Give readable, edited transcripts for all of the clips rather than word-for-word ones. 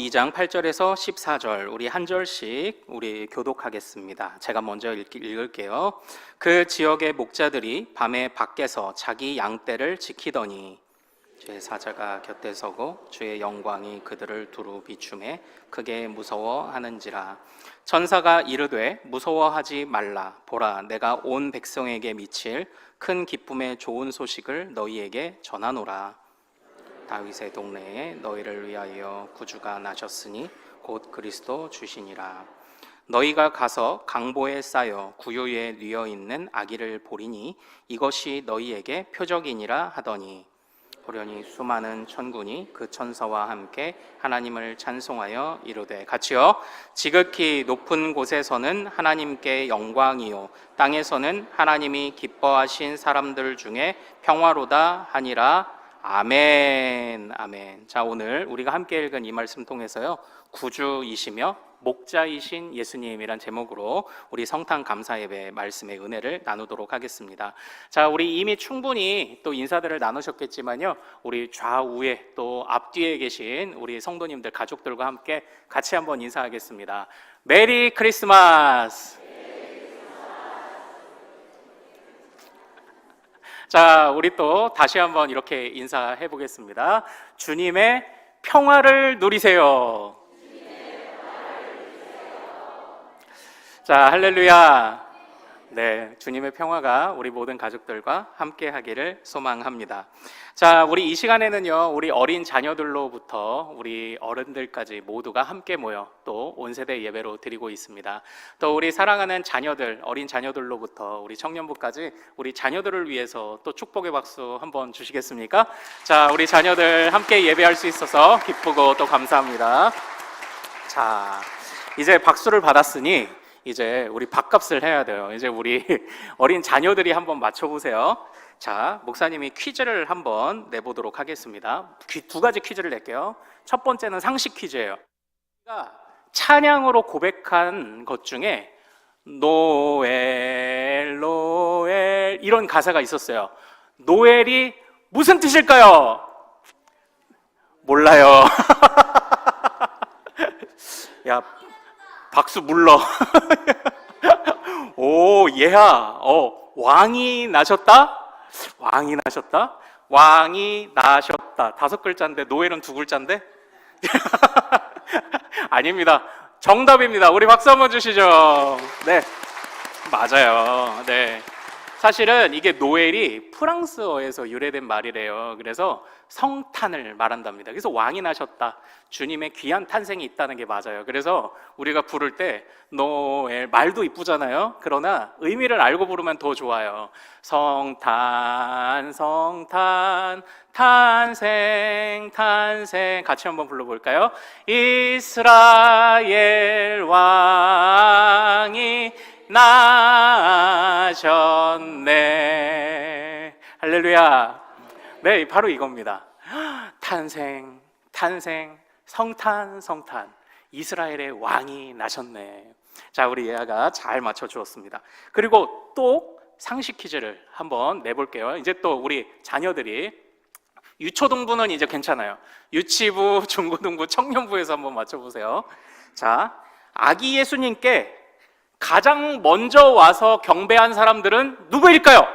2장 8절에서 14절 우리 한 절씩 우리 교독하겠습니다. 제가 먼저 읽을게요. 그 지역의 목자들이 밤에 밖에서 자기 양떼를 지키더니 주의 사자가 곁에 서고 주의 영광이 그들을 두루 비추매 크게 무서워하는지라. 천사가 이르되 무서워하지 말라. 보라, 내가 온 백성에게 미칠 큰 기쁨의 좋은 소식을 너희에게 전하노라. 다윗의 동네에 너희를 위하여 구주가 나셨으니 곧 그리스도 주시니라. 너희가 가서 강보에 쌓여 구유에 뉘어 있는 아기를 보리니 이것이 너희에게 표적이니라 하더니 호련히 수많은 천군이 그 천사와 함께 하나님을 찬송하여 이르되, 같이요. 지극히 높은 곳에서는 하나님께 영광이요 땅에서는 하나님이 기뻐하신 사람들 중에 평화로다 하니라. 아멘. 아멘. 자, 오늘 우리가 함께 읽은 이 말씀 통해서요, 구주이시며 목자이신 예수님이란 제목으로 우리 성탄 감사 예배 말씀의 은혜를 나누도록 하겠습니다. 자, 우리 이미 충분히 또 인사들을 나누셨겠지만요, 우리 좌우에 또 앞뒤에 계신 우리 성도님들 가족들과 함께 같이 한번 인사하겠습니다. 메리 크리스마스. 자, 우리 또 다시 한번 이렇게 인사해 보겠습니다. 주님의 평화를 누리세요. 자, 할렐루야. 네, 주님의 평화가 우리 모든 가족들과 함께 하기를 소망합니다. 자, 우리 이 시간에는요, 우리 어린 자녀들로부터 우리 어른들까지 모두가 함께 모여 또 온세대 예배로 드리고 있습니다. 또 우리 사랑하는 자녀들, 어린 자녀들로부터 우리 청년부까지 우리 자녀들을 위해서 또 축복의 박수 한번 주시겠습니까? 자, 우리 자녀들 함께 예배할 수 있어서 기쁘고 또 감사합니다. 자, 이제 박수를 받았으니 이제 우리 밥값을 해야 돼요. 이제 우리 어린 자녀들이 한번 맞춰보세요. 자, 목사님이 퀴즈를 한번 내보도록 하겠습니다. 두 가지 퀴즈를 낼게요. 첫 번째는 상식 퀴즈예요. 찬양으로 고백한 것 중에 노엘 노엘 이런 가사가 있었어요. 노엘이 무슨 뜻일까요? 몰라요. 야, 박수 물러. 오, 얘야. 왕이 나셨다? 왕이 나셨다? 왕이 나셨다. 5글자인데 노엘은 2글자인데? 아닙니다. 정답입니다. 우리 박수 한번 주시죠. 네, 맞아요. 네. 사실은 이게 노엘이 프랑스어에서 유래된 말이래요. 그래서 성탄을 말한답니다. 그래서 왕이 나셨다, 주님의 귀한 탄생이 있다는 게 맞아요. 그래서 우리가 부를 때 노엘, 말도 이쁘잖아요. 그러나 의미를 알고 부르면 더 좋아요. 성탄 성탄 탄생 탄생, 같이 한번 불러볼까요? 이스라엘 왕이 나셨네. 할렐루야. 네, 바로 이겁니다. 탄생, 탄생, 성탄, 성탄, 이스라엘의 왕이 나셨네. 자, 우리 예아가 잘 맞춰주었습니다. 그리고 또 상식 퀴즈를 한번 내볼게요. 이제 또 우리 자녀들이, 유초등부는 이제 괜찮아요. 유치부, 중고등부, 청년부에서 한번 맞춰보세요. 자, 아기 예수님께 가장 먼저 와서 경배한 사람들은 누구일까요?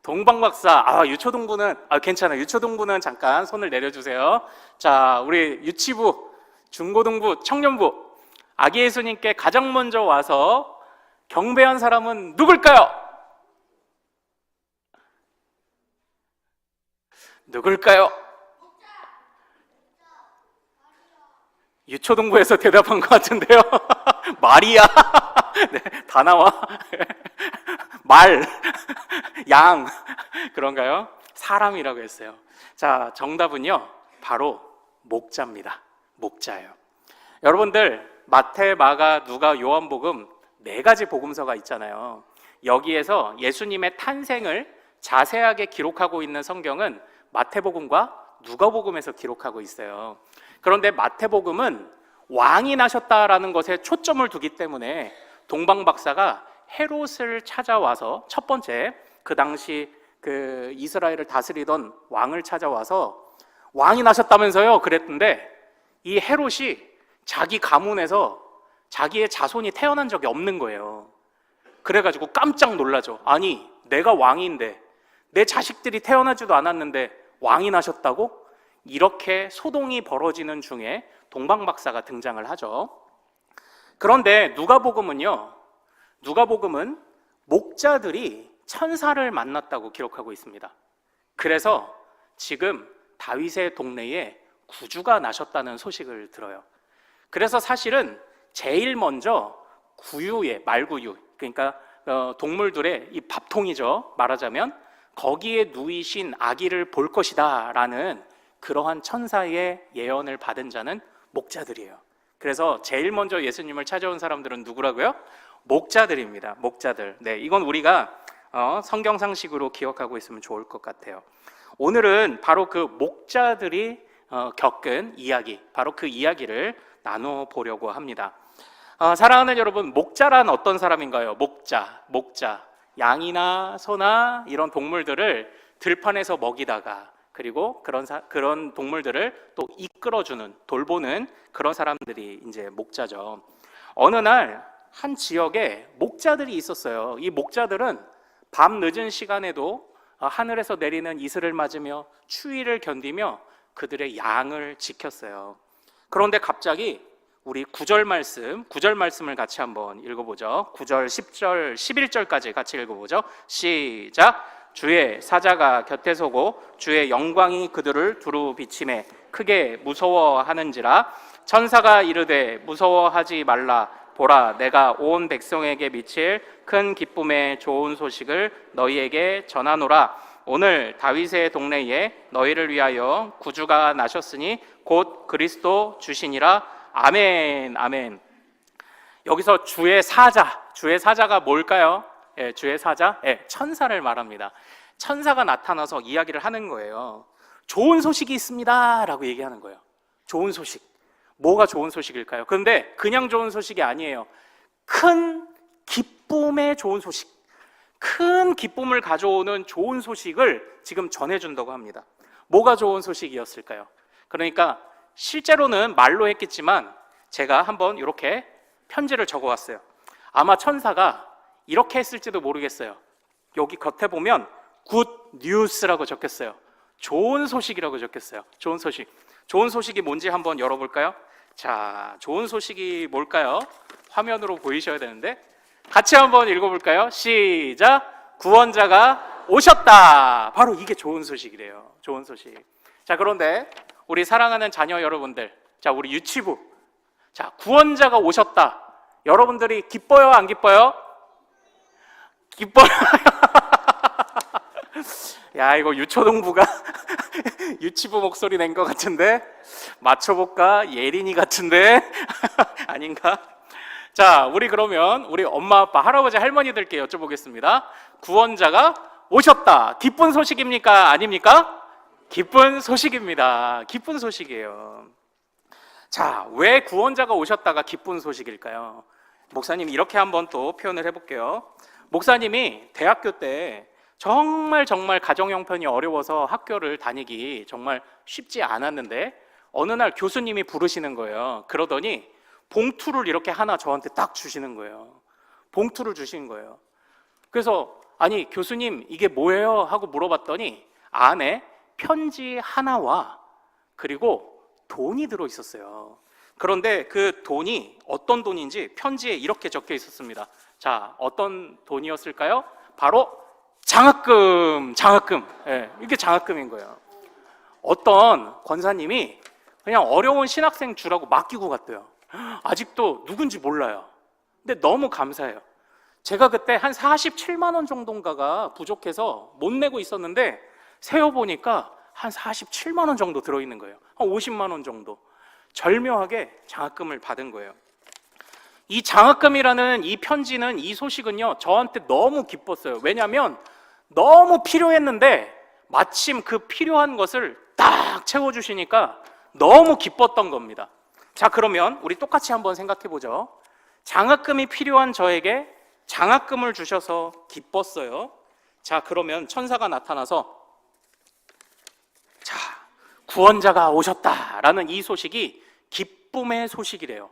동방박사. 유초등부는 괜찮아요. 유초등부는 잠깐 손을 내려주세요. 자, 우리 유치부, 중고등부, 청년부, 아기 예수님께 가장 먼저 와서 경배한 사람은 누굴까요? 누굴까요? 유초등부에서 대답한 것 같은데요. 말이야. 네, 다 나와. 말, 양, 그런가요? 사람이라고 했어요. 자, 정답은요, 바로 목자입니다. 목자예요. 여러분들, 마태, 마가, 누가, 요한복음 4가지 복음서가 있잖아요. 여기에서 예수님의 탄생을 자세하게 기록하고 있는 성경은 마태복음과 누가복음에서 기록하고 있어요. 그런데 마태복음은 왕이 나셨다라는 것에 초점을 두기 때문에 동방박사가 헤롯을 찾아와서, 첫 번째 그 당시 그 이스라엘을 다스리던 왕을 찾아와서 왕이 나셨다면서요? 그랬는데 이 헤롯이 자기 가문에서 자기의 자손이 태어난 적이 없는 거예요. 그래가지고 깜짝 놀라죠. 아니, 내가 왕인데 내 자식들이 태어나지도 않았는데 왕이 나셨다고? 이렇게 소동이 벌어지는 중에 동방박사가 등장을 하죠. 그런데 누가복음은 목자들이 천사를 만났다고 기록하고 있습니다. 그래서 지금 다윗의 동네에 구주가 나셨다는 소식을 들어요. 그래서 사실은 제일 먼저 구유에, 말구유, 그러니까 동물들의 이 밥통이죠, 말하자면 거기에 누이신 아기를 볼 것이다 라는 그러한 천사의 예언을 받은 자는 목자들이에요. 그래서 제일 먼저 예수님을 찾아온 사람들은 누구라고요? 목자들입니다. 목자들. 네, 이건 우리가 성경상식으로 기억하고 있으면 좋을 것 같아요. 오늘은 바로 그 목자들이 겪은 이야기, 바로 그 이야기를 나눠보려고 합니다. 사랑하는 여러분, 목자란 어떤 사람인가요? 목자. 양이나 소나 이런 동물들을 들판에서 먹이다가 그리고 그런 동물들을 또 이끌어주는, 돌보는 그런 사람들이 이제 목자죠. 어느 날 한 지역에 목자들이 있었어요. 이 목자들은 밤 늦은 시간에도 하늘에서 내리는 이슬을 맞으며 추위를 견디며 그들의 양을 지켰어요. 그런데 갑자기 우리 9절 말씀을 같이 한번 읽어보죠. 9절, 10절, 11절까지 같이 읽어보죠. 시작! 주의 사자가 곁에 서고 주의 영광이 그들을 두루 비치매 크게 무서워하는지라. 천사가 이르되 무서워하지 말라. 보라, 내가 온 백성에게 미칠 큰 기쁨의 좋은 소식을 너희에게 전하노라. 오늘 다윗의 동네에 너희를 위하여 구주가 나셨으니 곧 그리스도 주시니라. 아멘, 아멘. 여기서 주의 사자가 뭘까요? 주의 사자? 천사를 말합니다. 천사가 나타나서 이야기를 하는 거예요. 좋은 소식이 있습니다 라고 얘기하는 거예요. 좋은 소식. 뭐가 좋은 소식일까요? 그런데 그냥 좋은 소식이 아니에요. 큰 기쁨의 좋은 소식, 큰 기쁨을 가져오는 좋은 소식을 지금 전해준다고 합니다. 뭐가 좋은 소식이었을까요? 그러니까 실제로는 말로 했겠지만 제가 한번 이렇게 편지를 적어왔어요. 아마 천사가 이렇게 했을지도 모르겠어요. 여기 겉에 보면 굿 뉴스라고 적혔어요. 좋은 소식이라고 적혔어요. 좋은 소식. 좋은 소식이 뭔지 한번 열어볼까요? 자, 좋은 소식이 뭘까요? 화면으로 보이셔야 되는데 같이 한번 읽어볼까요? 시작! 구원자가 오셨다! 바로 이게 좋은 소식이래요. 좋은 소식. 자, 그런데 우리 사랑하는 자녀 여러분들, 자, 우리 유치부, 자, 구원자가 오셨다. 여러분들이 기뻐요, 안 기뻐요? 기뻐요. 야, 이거 유초동부가 유치부 목소리 낸 것 같은데 맞춰볼까? 예린이 같은데 아닌가? 자, 그러면 우리 엄마, 아빠, 할아버지, 할머니들께 여쭤보겠습니다. 구원자가 오셨다. 기쁜 소식입니까? 아닙니까? 기쁜 소식입니다. 기쁜 소식이에요. 자, 왜 구원자가 오셨다가 기쁜 소식일까요? 목사님 이렇게 한번 또 표현을 해볼게요. 목사님이 대학교 때 정말 가정 형편이 어려워서 학교를 다니기 정말 쉽지 않았는데 어느 날 교수님이 부르시는 거예요. 그러더니 봉투를 이렇게 하나 저한테 딱 주시는 거예요. 봉투를 주신 거예요. 그래서 아니 교수님 이게 뭐예요? 하고 물어봤더니 안에 편지 하나와 그리고 돈이 들어 있었어요. 그런데 그 돈이 어떤 돈인지 편지에 이렇게 적혀 있었습니다. 자, 어떤 돈이었을까요? 바로 장학금. 이게 장학금인 거예요. 어떤 권사님이 그냥 어려운 신학생 주라고 맡기고 갔대요. 아직도 누군지 몰라요. 근데 너무 감사해요. 제가 그때 한 47만 원 정도인가가 부족해서 못 내고 있었는데 세어보니까 한 47만 원 정도 들어있는 거예요. 한 50만 원 정도. 절묘하게 장학금을 받은 거예요. 이 장학금이라는 이 편지는, 이 소식은요 저한테 너무 기뻤어요. 왜냐하면 너무 필요했는데 마침 그 필요한 것을 딱 채워주시니까 너무 기뻤던 겁니다. 자, 그러면 우리 똑같이 한번 생각해 보죠. 장학금이 필요한 저에게 장학금을 주셔서 기뻤어요. 자, 그러면 천사가 나타나서 자, 구원자가 오셨다라는 이 소식이 기쁨의 소식이래요.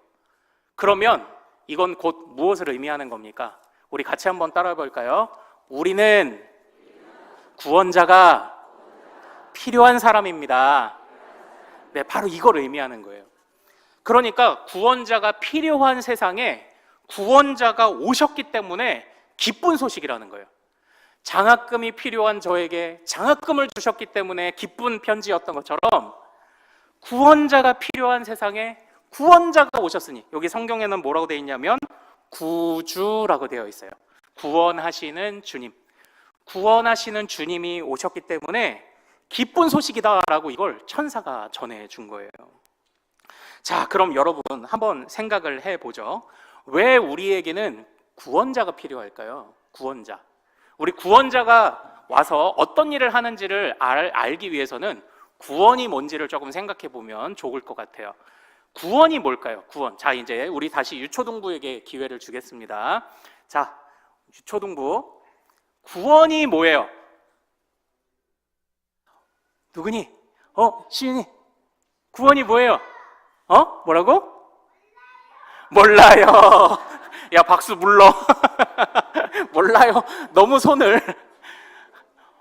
그러면 이건 곧 무엇을 의미하는 겁니까? 우리 같이 한번 따라해 볼까요? 우리는 구원자가 필요한 사람입니다. 네, 바로 이걸 의미하는 거예요. 그러니까 구원자가 필요한 세상에 구원자가 오셨기 때문에 기쁜 소식이라는 거예요. 장학금이 필요한 저에게 장학금을 주셨기 때문에 기쁜 편지였던 것처럼 구원자가 필요한 세상에 구원자가 오셨으니, 여기 성경에는 뭐라고 되어 있냐면 구주라고 되어 있어요. 구원하시는 주님, 구원하시는 주님이 오셨기 때문에 기쁜 소식이다라고 이걸 천사가 전해준 거예요. 자, 그럼 여러분 한번 생각을 해보죠. 왜 우리에게는 구원자가 필요할까요? 구원자. 우리 구원자가 와서 어떤 일을 하는지를 알기 위해서는 구원이 뭔지를 조금 생각해 보면 좋을 것 같아요. 구원이 뭘까요? 구원. 자, 이제 우리 다시 유초등부에게 기회를 주겠습니다. 자, 유초등부. 구원이 뭐예요? 누구니? 시윤이. 구원이 뭐예요? 뭐라고? 몰라요. 야, 박수 불러. 몰라요. 너무 손을.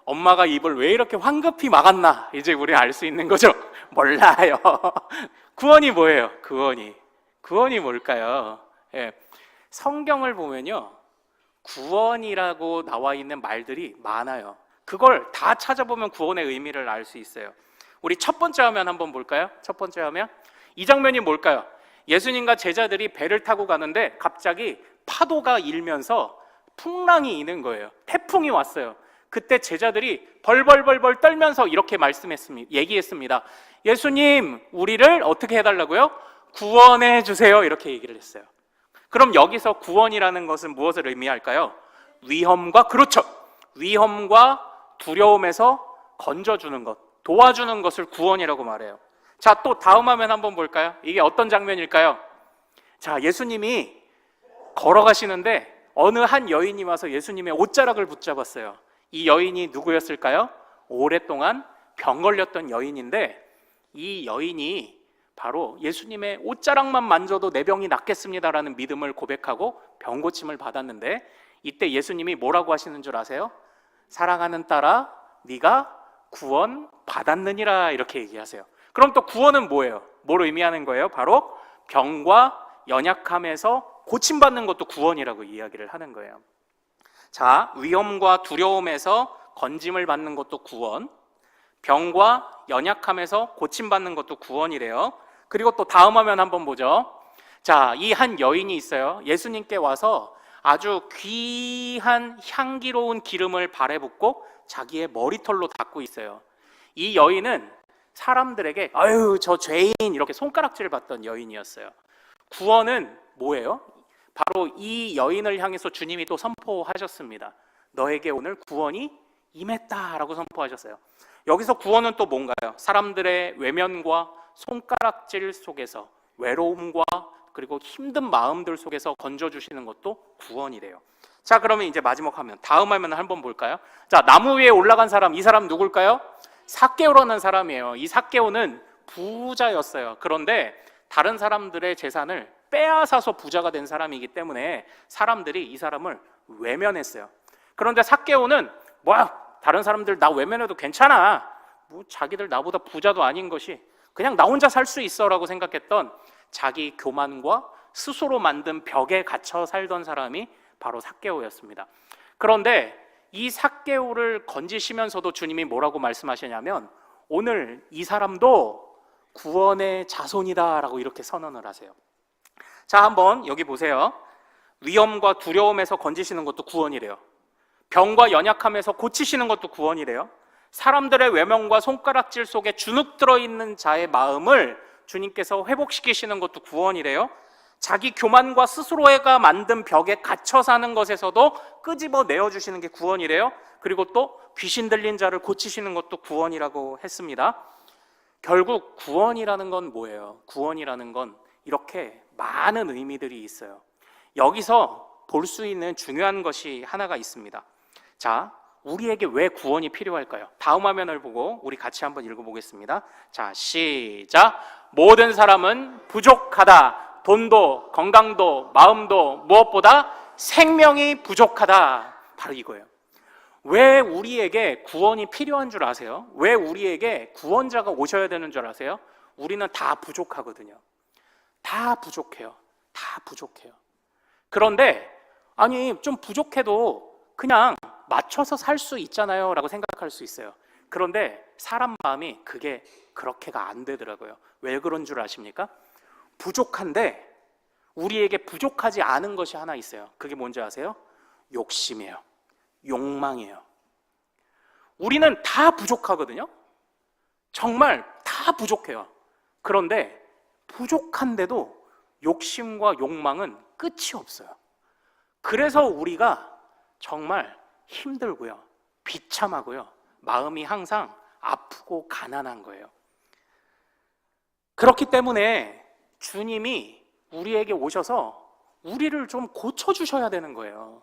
엄마가 입을 왜 이렇게 황급히 막았나? 이제 우리 알 수 있는 거죠. 몰라요. 구원이 뭐예요? 구원이 뭘까요? 예. 성경을 보면요, 구원이라고 나와 있는 말들이 많아요. 그걸 다 찾아보면 구원의 의미를 알 수 있어요. 우리 첫 번째 화면 한번 볼까요? 첫 번째 화면. 이 장면이 뭘까요? 예수님과 제자들이 배를 타고 가는데 갑자기 파도가 일면서 풍랑이 이는 거예요. 태풍이 왔어요. 그때 제자들이 벌벌벌벌 떨면서 이렇게 얘기했습니다. 예수님, 우리를 어떻게 해달라고요? 구원해 주세요. 이렇게 얘기를 했어요. 그럼 여기서 구원이라는 것은 무엇을 의미할까요? 그렇죠. 위험과 두려움에서 건져주는 것, 도와주는 것을 구원이라고 말해요. 자, 또 다음 화면 한번 볼까요? 이게 어떤 장면일까요? 자, 예수님이 걸어가시는데 어느 한 여인이 와서 예수님의 옷자락을 붙잡았어요. 이 여인이 누구였을까요? 오랫동안 병 걸렸던 여인인데, 이 여인이 바로 예수님의 옷자락만 만져도 내 병이 낫겠습니다라는 믿음을 고백하고 병 고침을 받았는데, 이때 예수님이 뭐라고 하시는 줄 아세요? 사랑하는 딸아, 네가 구원 받았느니라, 이렇게 얘기하세요. 그럼 또 구원은 뭐예요? 뭘 의미하는 거예요? 바로 병과 연약함에서 고침받는 것도 구원이라고 이야기를 하는 거예요. 자, 위험과 두려움에서 건짐을 받는 것도 구원, 병과 연약함에서 고침받는 것도 구원이래요. 그리고 또 다음 화면 한번 보죠. 자, 이 한 여인이 있어요. 예수님께 와서 아주 귀한 향기로운 기름을 발에 붓고 자기의 머리털로 닦고 있어요. 이 여인은 사람들에게 아유, 저 죄인, 이렇게 손가락질을 받던 여인이었어요. 구원은 뭐예요? 바로 이 여인을 향해서 주님이 또 선포하셨습니다. 너에게 오늘 구원이 임했다라고 선포하셨어요. 여기서 구원은 또 뭔가요? 사람들의 외면과 손가락질 속에서, 외로움과 그리고 힘든 마음들 속에서 건져주시는 것도 구원이래요. 자, 그러면 이제 마지막 화면, 다음 화면을 한번 볼까요? 자, 나무 위에 올라간 사람, 이 사람 누굴까요? 삭개오라는 사람이에요. 이 삭개오는 부자였어요. 그런데 다른 사람들의 재산을 빼앗아서 부자가 된 사람이기 때문에 사람들이 이 사람을 외면했어요. 그런데 삭개오는 뭐야, 다른 사람들 나 외면해도 괜찮아, 뭐 자기들 나보다 부자도 아닌 것이 그냥 나 혼자 살 수 있어 라고 생각했던, 자기 교만과 스스로 만든 벽에 갇혀 살던 사람이 바로 삭개오였습니다. 그런데 이 삭개오를 건지시면서도 주님이 뭐라고 말씀하시냐면, 오늘 이 사람도 구원의 자손이다 라고 이렇게 선언을 하세요. 자, 한번 여기 보세요. 위험과 두려움에서 건지시는 것도 구원이래요. 병과 연약함에서 고치시는 것도 구원이래요. 사람들의 외면과 손가락질 속에 주눅 들어있는 자의 마음을 주님께서 회복시키시는 것도 구원이래요. 자기 교만과 스스로가 만든 벽에 갇혀 사는 것에서도 끄집어 내어주시는 게 구원이래요. 그리고 또 귀신 들린 자를 고치시는 것도 구원이라고 했습니다. 결국 구원이라는 건 뭐예요? 구원이라는 건 이렇게 많은 의미들이 있어요. 여기서 볼 수 있는 중요한 것이 하나가 있습니다. 자, 우리에게 왜 구원이 필요할까요? 다음 화면을 보고 우리 같이 한번 읽어보겠습니다. 자, 시작. 모든 사람은 부족하다. 돈도, 건강도, 마음도, 무엇보다 생명이 부족하다. 바로 이거예요. 왜 우리에게 구원이 필요한 줄 아세요? 왜 우리에게 구원자가 오셔야 되는 줄 아세요? 우리는 다 부족하거든요. 다 부족해요. 다 부족해요. 그런데 아니 좀 부족해도 그냥 맞춰서 살 수 있잖아요 라고 생각할 수 있어요. 그런데 사람 마음이 그게 그렇게가 안 되더라고요. 왜 그런 줄 아십니까? 부족한데 우리에게 부족하지 않은 것이 하나 있어요. 그게 뭔지 아세요? 욕심이에요. 욕망이에요. 우리는 다 부족하거든요. 정말 다 부족해요. 그런데 부족한데도 욕심과 욕망은 끝이 없어요. 그래서 우리가 정말 힘들고요, 비참하고요, 마음이 항상 아프고 가난한 거예요. 그렇기 때문에 주님이 우리에게 오셔서 우리를 좀 고쳐주셔야 되는 거예요.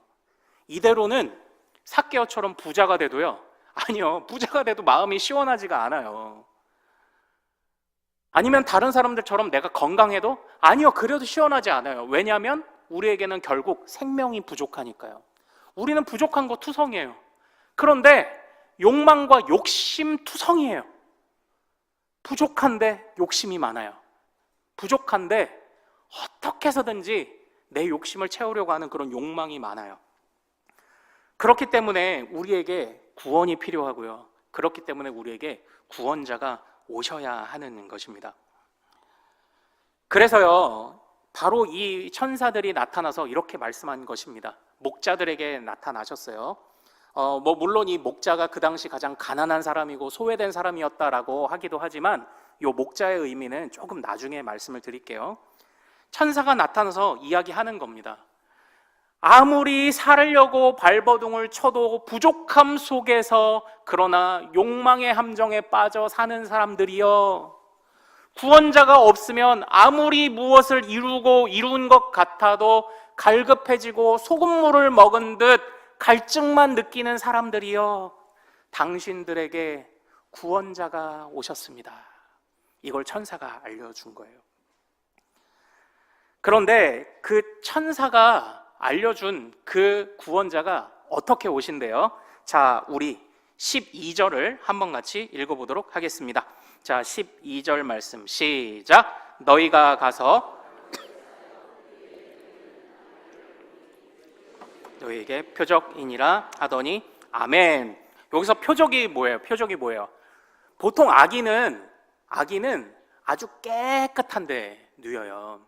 이대로는 삭개오처럼 부자가 돼도요, 아니요, 부자가 돼도 마음이 시원하지가 않아요. 아니면 다른 사람들처럼 내가 건강해도 아니요, 그래도 시원하지 않아요. 왜냐하면 우리에게는 결국 생명이 부족하니까요. 우리는 부족한 거 투성이에요. 그런데 욕망과 욕심 투성이에요. 부족한데 욕심이 많아요. 부족한데 어떻게 해서든지 내 욕심을 채우려고 하는 그런 욕망이 많아요. 그렇기 때문에 우리에게 구원이 필요하고요. 그렇기 때문에 우리에게 구원자가 오셔야 하는 것입니다. 그래서요, 바로 이 천사들이 나타나서 이렇게 말씀한 것입니다. 목자들에게 나타나셨어요. 물론 이 목자가 그 당시 가장 가난한 사람이고 소외된 사람이었다라고 하기도 하지만 이 목자의 의미는 조금 나중에 말씀을 드릴게요. 천사가 나타나서 이야기하는 겁니다. 아무리 살려고 발버둥을 쳐도 부족함 속에서 그러나 욕망의 함정에 빠져 사는 사람들이여, 구원자가 없으면 아무리 무엇을 이룬 것 같아도 갈급해지고 소금물을 먹은 듯 갈증만 느끼는 사람들이여, 당신들에게 구원자가 오셨습니다. 이걸 천사가 알려준 거예요. 그런데 그 천사가 알려준 그 구원자가 어떻게 오신대요? 자, 우리 12절을 한번 같이 읽어보도록 하겠습니다. 자, 12절 말씀 시작. 너희가 가서 너희에게 표적이니라 하더니 아멘. 여기서 표적이 뭐예요? 표적이 뭐예요? 보통 아기는 아주 깨끗한데 누워요.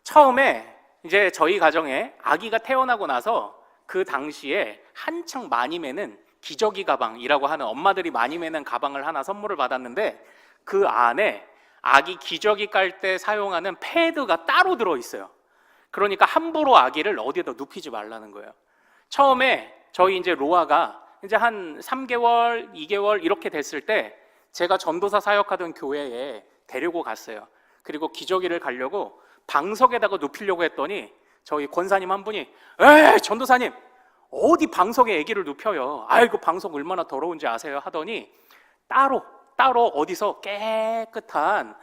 처음에 이제 저희 가정에 아기가 태어나고 나서 그 당시에 한창 많이 매는 기저귀 가방이라고 하는, 엄마들이 많이 매는 가방을 하나 선물을 받았는데 그 안에 아기 기저귀 깔 때 사용하는 패드가 따로 들어있어요. 그러니까 함부로 아기를 어디에다 눕히지 말라는 거예요. 처음에 저희 이제 로아가 이제 한 3개월, 2개월 이렇게 됐을 때 제가 전도사 사역하던 교회에 데리고 갔어요. 그리고 기저귀를 가려고 방석에다가 눕히려고 했더니 저희 권사님 한 분이 에이 전도사님 어디 방석에 아기를 눕혀요, 아이고 방석 얼마나 더러운지 아세요? 하더니 따로 어디서 깨끗한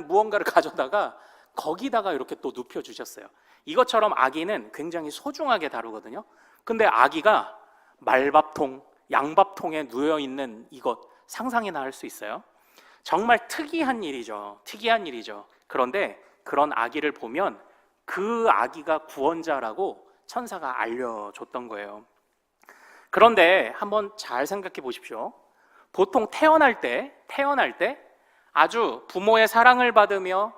무언가를 가져다가 거기다가 이렇게 또 눕혀주셨어요. 이것처럼 아기는 굉장히 소중하게 다루거든요. 근데 아기가 말밥통, 양밥통에 누워있는 이것 상상이나 할 수 있어요? 정말 특이한 일이죠. 그런데 그런 아기를 보면 그 아기가 구원자라고 천사가 알려줬던 거예요. 그런데 한번 잘 생각해 보십시오. 보통 태어날 때 아주 부모의 사랑을 받으며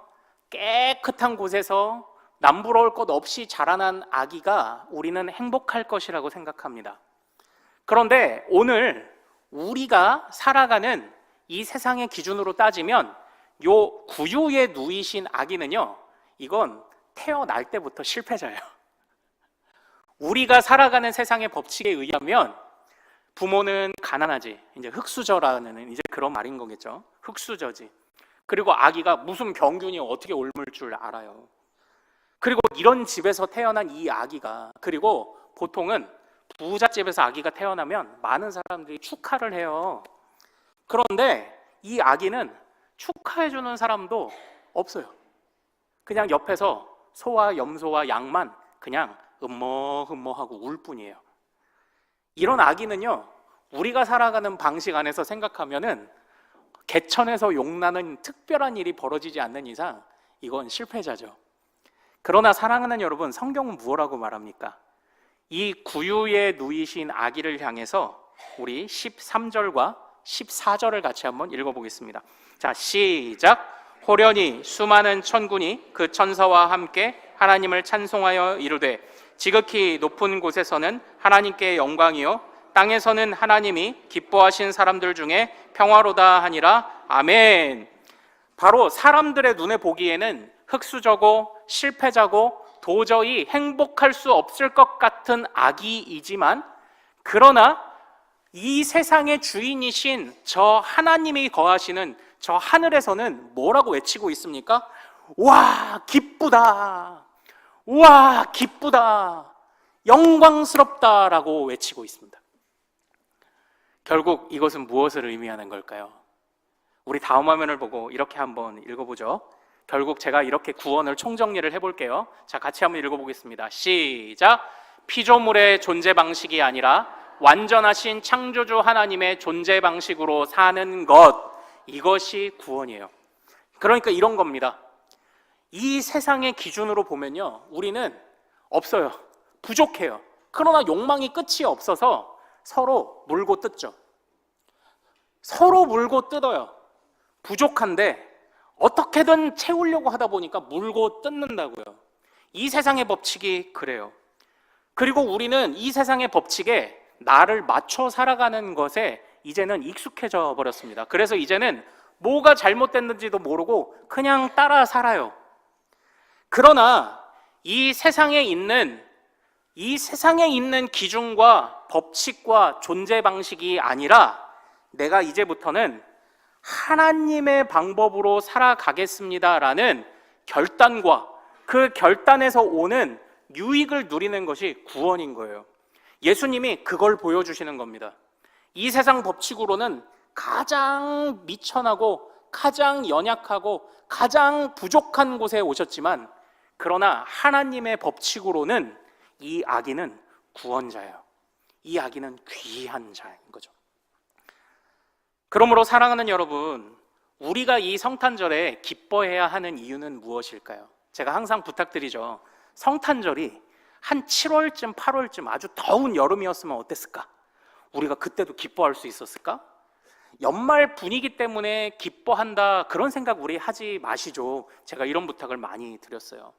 깨끗한 곳에서 남부러울 것 없이 자라난 아기가 우리는 행복할 것이라고 생각합니다. 그런데 오늘 우리가 살아가는 이 세상의 기준으로 따지면 요 구유에 누이신 아기는요, 이건 태어날 때부터 실패자예요. 우리가 살아가는 세상의 법칙에 의하면 부모는 가난하지, 이제 흙수저라는 이제 그런 말인 거겠죠. 흙수저지. 그리고 아기가 무슨 병균이 어떻게 옮을 줄 알아요. 그리고 이런 집에서 태어난 이 아기가, 그리고 보통은 부잣집에서 아기가 태어나면 많은 사람들이 축하를 해요. 그런데 이 아기는 축하해주는 사람도 없어요. 그냥 옆에서 소와 염소와 양만 그냥 음모하고 울 뿐이에요. 이런 아기는요, 우리가 살아가는 방식 안에서 생각하면은 개천에서 용나는 특별한 일이 벌어지지 않는 이상 이건 실패자죠. 그러나 사랑하는 여러분, 성경은 무엇라고 말합니까? 이 구유에 누이신 아기를 향해서 우리 13절과 14절을 같이 한번 읽어보겠습니다. 자, 시작. 호련히 수많은 천군이 그 천사와 함께 하나님을 찬송하여 이르되 지극히 높은 곳에서는 하나님께 영광이요 땅에서는 하나님이 기뻐하신 사람들 중에 평화로다 하니라. 아멘. 바로 사람들의 눈에 보기에는 흙수저고 실패자고 도저히 행복할 수 없을 것 같은 아기이지만, 그러나 이 세상의 주인이신 저 하나님이 거하시는 저 하늘에서는 뭐라고 외치고 있습니까? 와, 기쁘다. 와, 기쁘다. 영광스럽다라고 외치고 있습니다. 결국 이것은 무엇을 의미하는 걸까요? 우리 다음 화면을 보고 이렇게 한번 읽어보죠. 결국 제가 이렇게 구원을 총정리를 해볼게요. 자, 같이 한번 읽어보겠습니다. 시작. 피조물의 존재 방식이 아니라 완전하신 창조주 하나님의 존재 방식으로 사는 것, 이것이 구원이에요. 그러니까 이런 겁니다. 이 세상의 기준으로 보면요, 우리는 없어요. 부족해요. 그러나 욕망이 끝이 없어서 서로 물고 뜯죠. 서로 물고 뜯어요. 부족한데 어떻게든 채우려고 하다 보니까 물고 뜯는다고요. 이 세상의 법칙이 그래요. 그리고 우리는 이 세상의 법칙에 나를 맞춰 살아가는 것에 이제는 익숙해져 버렸습니다. 그래서 이제는 뭐가 잘못됐는지도 모르고 그냥 따라 살아요. 그러나 이 세상에 있는 기준과 법칙과 존재 방식이 아니라 내가 이제부터는 하나님의 방법으로 살아가겠습니다라는 결단과 그 결단에서 오는 유익을 누리는 것이 구원인 거예요. 예수님이 그걸 보여주시는 겁니다. 이 세상 법칙으로는 가장 미천하고 가장 연약하고 가장 부족한 곳에 오셨지만, 그러나 하나님의 법칙으로는 이 아기는 구원자예요. 이 아기는 귀한 자인 거죠. 그러므로 사랑하는 여러분, 우리가 이 성탄절에 기뻐해야 하는 이유는 무엇일까요? 제가 항상 부탁드리죠. 성탄절이 한 7월쯤 8월쯤 아주 더운 여름이었으면 어땠을까? 우리가 그때도 기뻐할 수 있었을까? 연말 분위기 때문에 기뻐한다, 그런 생각 우리 하지 마시죠. 제가 이런 부탁을 많이 드렸어요.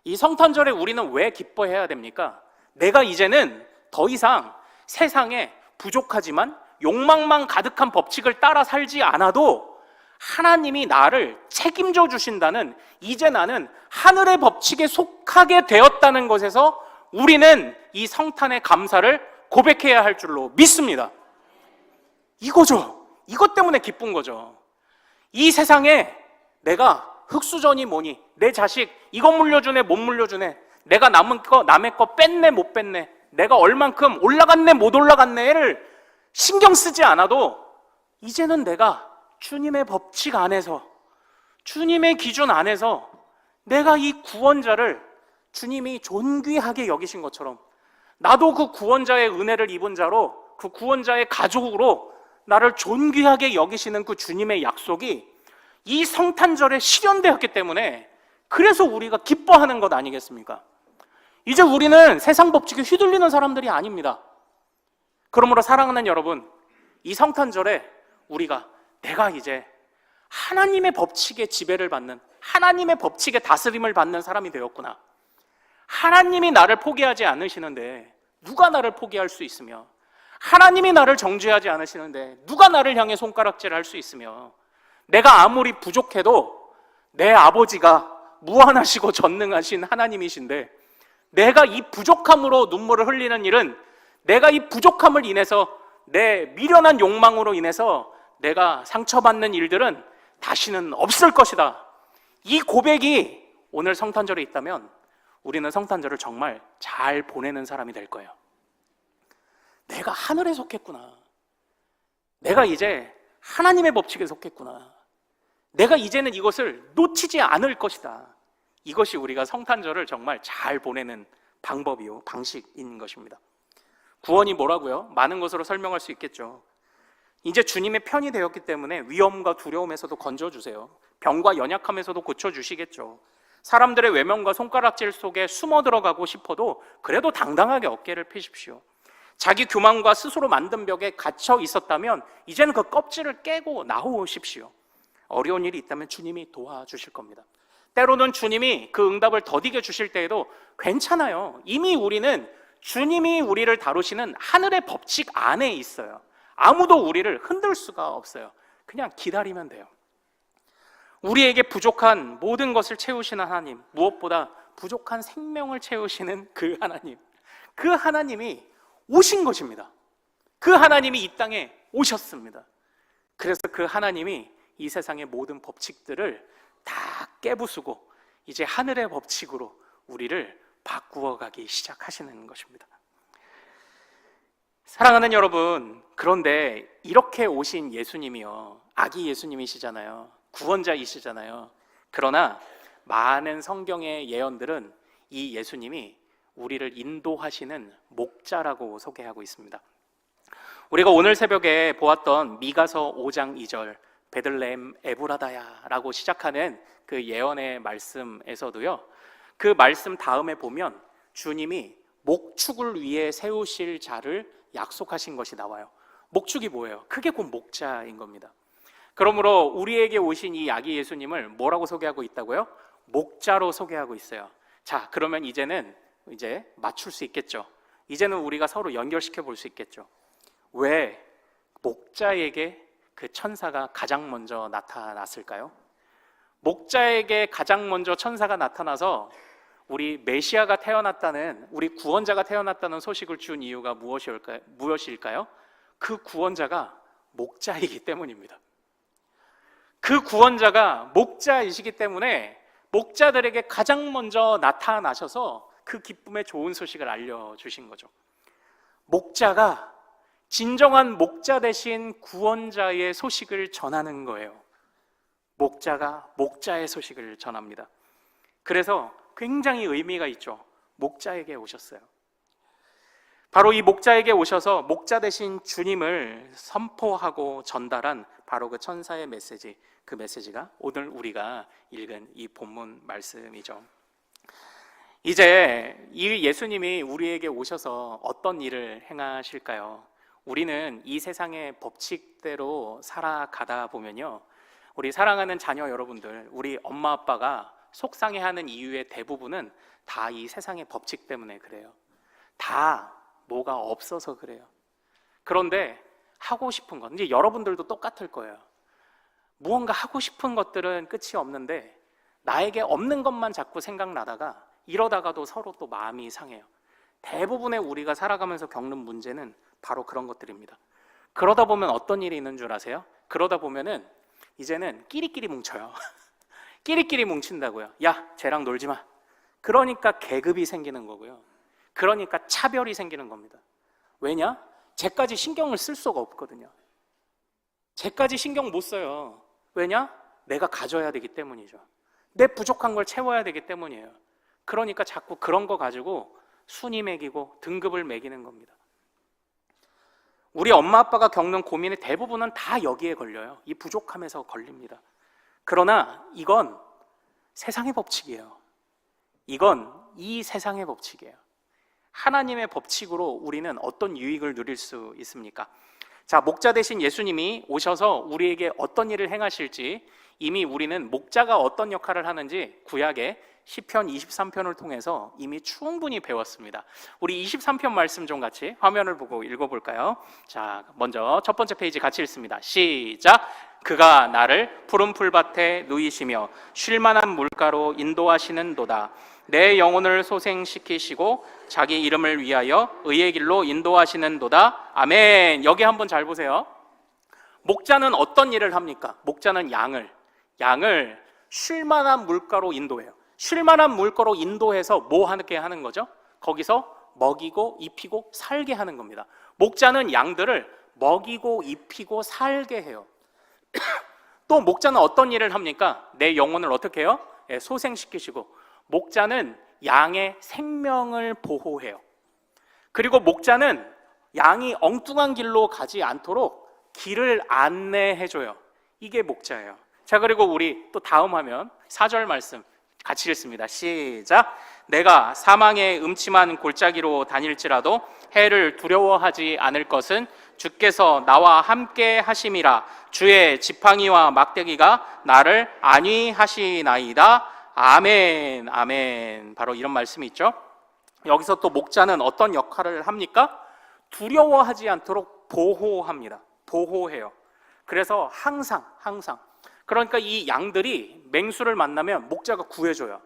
이 성탄절에 우리는 왜 기뻐해야 됩니까? 내가 이제는 더 이상 세상에 부족하지만 욕망만 가득한 법칙을 따라 살지 않아도 하나님이 나를 책임져 주신다는, 이제 나는 하늘의 법칙에 속하게 되었다는 것에서 우리는 이 성탄의 감사를 고백해야 할 줄로 믿습니다. 이거죠. 이것 때문에 기쁜 거죠. 이 세상에 내가 흙수저니 뭐니, 내 자식 이거 물려주네 못 물려주네, 내가 남의 거 뺐네 못 뺐네, 내가 얼만큼 올라갔네 못 올라갔네를 신경 쓰지 않아도 이제는 내가 주님의 법칙 안에서, 주님의 기준 안에서 내가 이 구원자를 주님이 존귀하게 여기신 것처럼 나도 그 구원자의 은혜를 입은 자로, 그 구원자의 가족으로 나를 존귀하게 여기시는 그 주님의 약속이 이 성탄절에 실현되었기 때문에, 그래서 우리가 기뻐하는 것 아니겠습니까? 이제 우리는 세상 법칙에 휘둘리는 사람들이 아닙니다. 그러므로 사랑하는 여러분, 이 성탄절에 우리가 내가 이제 하나님의 법칙에 지배를 받는, 하나님의 법칙에 다스림을 받는 사람이 되었구나. 하나님이 나를 포기하지 않으시는데 누가 나를 포기할 수 있으며, 하나님이 나를 정죄하지 않으시는데 누가 나를 향해 손가락질 할 수 있으며, 내가 아무리 부족해도 내 아버지가 무한하시고 전능하신 하나님이신데, 내가 이 부족함으로 눈물을 흘리는 일은, 내가 이 부족함을 인해서, 내 미련한 욕망으로 인해서 내가 상처받는 일들은 다시는 없을 것이다. 이 고백이 오늘 성탄절에 있다면 우리는 성탄절을 정말 잘 보내는 사람이 될 거예요. 내가 하늘에 속했구나. 내가 이제 하나님의 법칙에 속했구나. 내가 이제는 이것을 놓치지 않을 것이다. 이것이 우리가 성탄절을 정말 잘 보내는 방법이요, 방식인 것입니다. 구원이 뭐라고요? 많은 것으로 설명할 수 있겠죠. 이제 주님의 편이 되었기 때문에 위험과 두려움에서도 건져주세요. 병과 연약함에서도 고쳐주시겠죠. 사람들의 외면과 손가락질 속에 숨어 들어가고 싶어도 그래도 당당하게 어깨를 펴십시오. 자기 교만과 스스로 만든 벽에 갇혀 있었다면 이제는 그 껍질을 깨고 나오십시오. 어려운 일이 있다면 주님이 도와주실 겁니다. 때로는 주님이 그 응답을 더디게 주실 때에도 괜찮아요. 이미 우리는 주님이 우리를 다루시는 하늘의 법칙 안에 있어요. 아무도 우리를 흔들 수가 없어요. 그냥 기다리면 돼요. 우리에게 부족한 모든 것을 채우시는 하나님, 무엇보다 부족한 생명을 채우시는 그 하나님, 그 하나님이 오신 것입니다. 그 하나님이 이 땅에 오셨습니다. 그래서 그 하나님이 이 세상의 모든 법칙들을 다 깨부수고 이제 하늘의 법칙으로 우리를 바꾸어 가기 시작하시는 것입니다. 사랑하는 여러분, 그런데 이렇게 오신 예수님이요, 아기 예수님이시잖아요. 구원자이시잖아요. 그러나 많은 성경의 예언들은 이 예수님이 우리를 인도하시는 목자라고 소개하고 있습니다. 우리가 오늘 새벽에 보았던 미가서 5장 2절 베들레헴 에브라다야 라고 시작하는 그 예언의 말씀에서도요, 그 말씀 다음에 보면 주님이 목축을 위해 세우실 자를 약속하신 것이 나와요. 목축이 뭐예요? 그게 곧 목자인 겁니다. 그러므로 우리에게 오신 이 아기 예수님을 뭐라고 소개하고 있다고요? 목자로 소개하고 있어요. 자, 그러면 이제는 맞출 수 있겠죠. 이제는 우리가 서로 연결시켜 볼 수 있겠죠. 왜 목자에게 그 천사가 가장 먼저 나타났을까요? 목자에게 가장 먼저 천사가 나타나서 우리 메시아가 태어났다는, 우리 구원자가 태어났다는 소식을 준 이유가 무엇일까요? 그 구원자가 목자이기 때문입니다. 그 구원자가 목자이시기 때문에 목자들에게 가장 먼저 나타나셔서 그 기쁨의 좋은 소식을 알려주신 거죠. 목자가 진정한 목자 대신 구원자의 소식을 전하는 거예요. 목자가 목자의 소식을 전합니다. 그래서 굉장히 의미가 있죠. 목자에게 오셨어요. 바로 이 목자에게 오셔서 목자 대신 주님을 선포하고 전달한 바로 그 천사의 메시지, 그 메시지가 오늘 우리가 읽은 이 본문 말씀이죠. 이제 이 예수님이 우리에게 오셔서 어떤 일을 행하실까요? 우리는 이 세상의 법칙대로 살아가다 보면요, 우리 사랑하는 자녀 여러분들, 우리 엄마 아빠가 속상해하는 이유의 대부분은 다 이 세상의 법칙 때문에 그래요. 다 뭐가 없어서 그래요. 그런데 하고 싶은 것, 이제 여러분들도 똑같을 거예요. 무언가 하고 싶은 것들은 끝이 없는데 나에게 없는 것만 자꾸 생각나다가 이러다가도 서로 또 마음이 상해요. 대부분의 우리가 살아가면서 겪는 문제는 바로 그런 것들입니다. 그러다 보면 어떤 일이 있는 줄 아세요? 그러다 보면은 이제는 끼리끼리 뭉쳐요. 끼리끼리 뭉친다고요. 야, 쟤랑 놀지 마. 그러니까 계급이 생기는 거고요. 그러니까 차별이 생기는 겁니다. 왜냐? 쟤까지 신경을 쓸 수가 없거든요. 쟤까지 신경 못 써요. 왜냐? 내가 가져야 되기 때문이죠. 내 부족한 걸 채워야 되기 때문이에요. 그러니까 자꾸 그런 거 가지고 순위 매기고 등급을 매기는 겁니다. 우리 엄마 아빠가 겪는 고민의 대부분은 다 여기에 걸려요. 이 부족함에서 걸립니다. 그러나 이건 세상의 법칙이에요. 이건 이 세상의 법칙이에요. 하나님의 법칙으로 우리는 어떤 유익을 누릴 수 있습니까? 자, 목자 대신 예수님이 오셔서 우리에게 어떤 일을 행하실지 이미 우리는 목자가 어떤 역할을 하는지 구약의 시편 23편을 통해서 이미 충분히 배웠습니다. 우리 23편 말씀 좀 같이 화면을 보고 읽어볼까요? 자, 먼저 첫 번째 페이지 같이 읽습니다. 시작! 그가 나를 푸른 풀밭에 누이시며 쉴만한 물가로 인도하시는도다. 내 영혼을 소생시키시고 자기 이름을 위하여 의의 길로 인도하시는도다. 아멘. 여기 한번 잘 보세요. 목자는 어떤 일을 합니까? 목자는 양을 쉴만한 물가로 인도해요. 쉴만한 물가로 인도해서 뭐 하게 하는 거죠? 거기서 먹이고 입히고 살게 하는 겁니다. 목자는 양들을 먹이고 입히고 살게 해요. 또 목자는 어떤 일을 합니까? 내 영혼을 어떻게 해요? 소생시키시고, 목자는 양의 생명을 보호해요. 그리고 목자는 양이 엉뚱한 길로 가지 않도록 길을 안내해줘요. 이게 목자예요. 자, 그리고 우리 또 다음 화면 4절 말씀 같이 읽습니다. 시작. 내가 사망의 음침한 골짜기로 다닐지라도 해를 두려워하지 않을 것은 주께서 나와 함께 하심이라. 주의 지팡이와 막대기가 나를 안위하시나이다. 아멘. 아멘. 바로 이런 말씀이 있죠. 여기서 또 목자는 어떤 역할을 합니까? 두려워하지 않도록 보호합니다. 보호해요. 그래서 항상 그러니까 이 양들이 맹수를 만나면 목자가 구해줘요.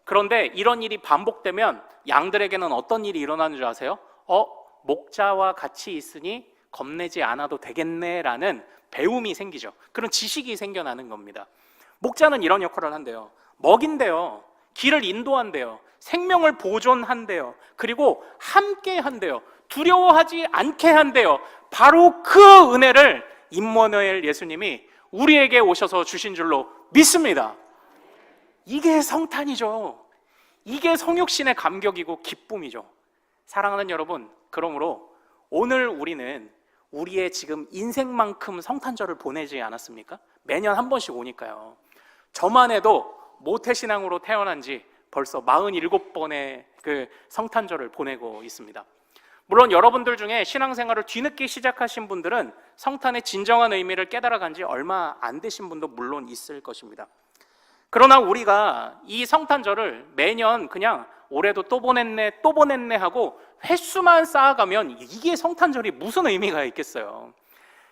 그런데 이런 일이 반복되면 양들에게는 어떤 일이 일어나는 줄 아세요? 목자와 같이 있으니 겁내지 않아도 되겠네라는 배움이 생기죠. 그런 지식이 생겨나는 겁니다. 목자는 이런 역할을 한대요. 먹인대요. 길을 인도한대요. 생명을 보존한대요. 그리고 함께 한대요. 두려워하지 않게 한대요. 바로 그 은혜를 임마누엘 예수님이 우리에게 오셔서 주신 줄로 믿습니다. 이게 성탄이죠. 이게 성육신의 감격이고 기쁨이죠. 사랑하는 여러분, 그러므로 오늘 우리는 우리의 지금 인생만큼 성탄절을 보내지 않았습니까? 매년 한 번씩 오니까요. 저만 해도 모태신앙으로 태어난 지 벌써 47번의 그 성탄절을 보내고 있습니다. 물론 여러분들 중에 신앙생활을 뒤늦게 시작하신 분들은 성탄의 진정한 의미를 깨달아간 지 얼마 안 되신 분도 물론 있을 것입니다. 그러나 우리가 이 성탄절을 매년 그냥 올해도 또 보냈네 하고 횟수만 쌓아가면 이게 성탄절이 무슨 의미가 있겠어요.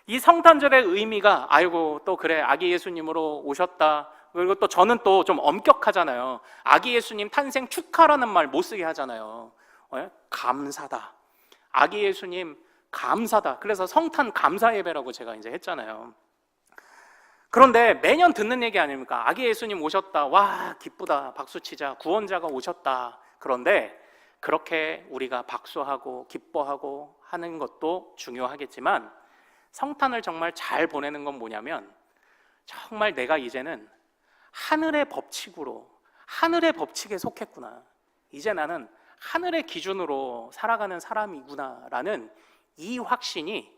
이 성탄절의 의미가 아이고 또 그래 아기 예수님으로 오셨다. 그리고 또 저는 또 좀 엄격하잖아요. 아기 예수님 탄생 축하라는 말 못 쓰게 하잖아요. 감사다. 아기 예수님 감사다. 그래서 성탄 감사 예배라고 제가 이제 했잖아요. 그런데 매년 듣는 얘기 아닙니까? 아기 예수님 오셨다. 와, 기쁘다. 박수치자. 구원자가 오셨다. 그런데 그렇게 우리가 박수하고 기뻐하고 하는 것도 중요하겠지만 성탄을 정말 잘 보내는 건 뭐냐면 정말 내가 이제는 하늘의 법칙으로, 하늘의 법칙에 속했구나. 이제 나는 하늘의 기준으로 살아가는 사람이구나라는 이 확신이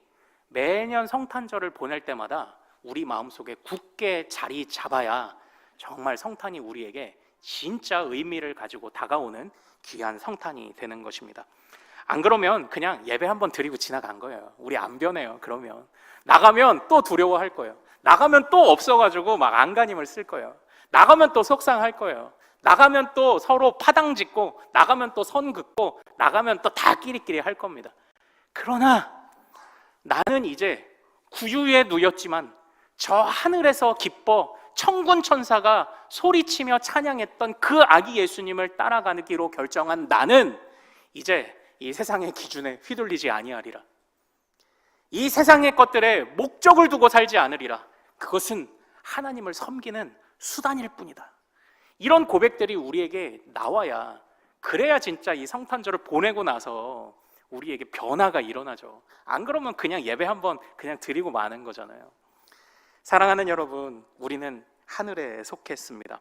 매년 성탄절을 보낼 때마다 우리 마음속에 굳게 자리 잡아야 정말 성탄이 우리에게 진짜 의미를 가지고 다가오는 귀한 성탄이 되는 것입니다. 안 그러면 그냥 예배 한번 드리고 지나간 거예요. 우리 안 변해요. 그러면 나가면 또 두려워할 거예요. 나가면 또 없어가지고 막 안간힘을 쓸 거예요. 나가면 또 속상할 거예요. 나가면 또 서로 파당 짓고 나가면 또 선 긋고 나가면 또 다 끼리끼리 할 겁니다. 그러나 나는 이제 구유에 누였지만 저 하늘에서 기뻐 천군 천사가 소리치며 찬양했던 그 아기 예수님을 따라가기로 결정한 나는 이제 이 세상의 기준에 휘둘리지 아니하리라. 이 세상의 것들에 목적을 두고 살지 않으리라. 그것은 하나님을 섬기는 수단일 뿐이다. 이런 고백들이 우리에게 나와야 그래야 진짜 이 성탄절을 보내고 나서 우리에게 변화가 일어나죠. 안 그러면 그냥 예배 한번 그냥 드리고 마는 거잖아요. 사랑하는 여러분, 우리는 하늘에 속했습니다.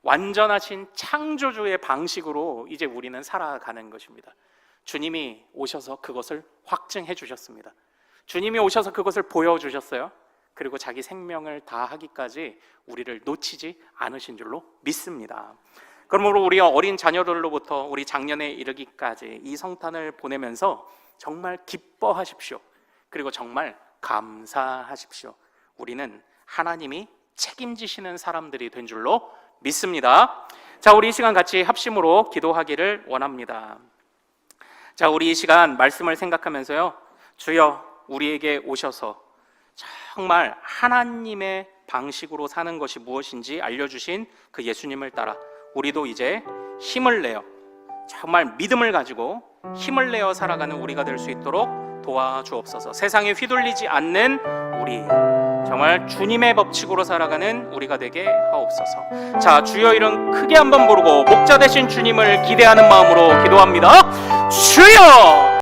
완전하신 창조주의 방식으로 이제 우리는 살아가는 것입니다. 주님이 오셔서 그것을 확증해 주셨습니다. 주님이 오셔서 그것을 보여주셨어요. 그리고 자기 생명을 다하기까지 우리를 놓치지 않으신 줄로 믿습니다. 그러므로 우리 어린 자녀들로부터 우리 장년에 이르기까지 이 성탄을 보내면서 정말 기뻐하십시오. 그리고 정말 감사하십시오. 우리는 하나님이 책임지시는 사람들이 된 줄로 믿습니다. 자, 우리 이 시간 같이 합심으로 기도하기를 원합니다. 자, 우리 이 시간 말씀을 생각하면서요, 주여 우리에게 오셔서 정말 하나님의 방식으로 사는 것이 무엇인지 알려주신 그 예수님을 따라 우리도 이제 힘을 내어 정말 믿음을 가지고 힘을 내어 살아가는 우리가 될 수 있도록 도와주옵소서. 세상에 휘둘리지 않는 우리, 정말 주님의 법칙으로 살아가는 우리가 되게 하옵소서. 자, 주여 이름 크게 한번 부르고 목자 되신 주님을 기대하는 마음으로 기도합니다. 주여!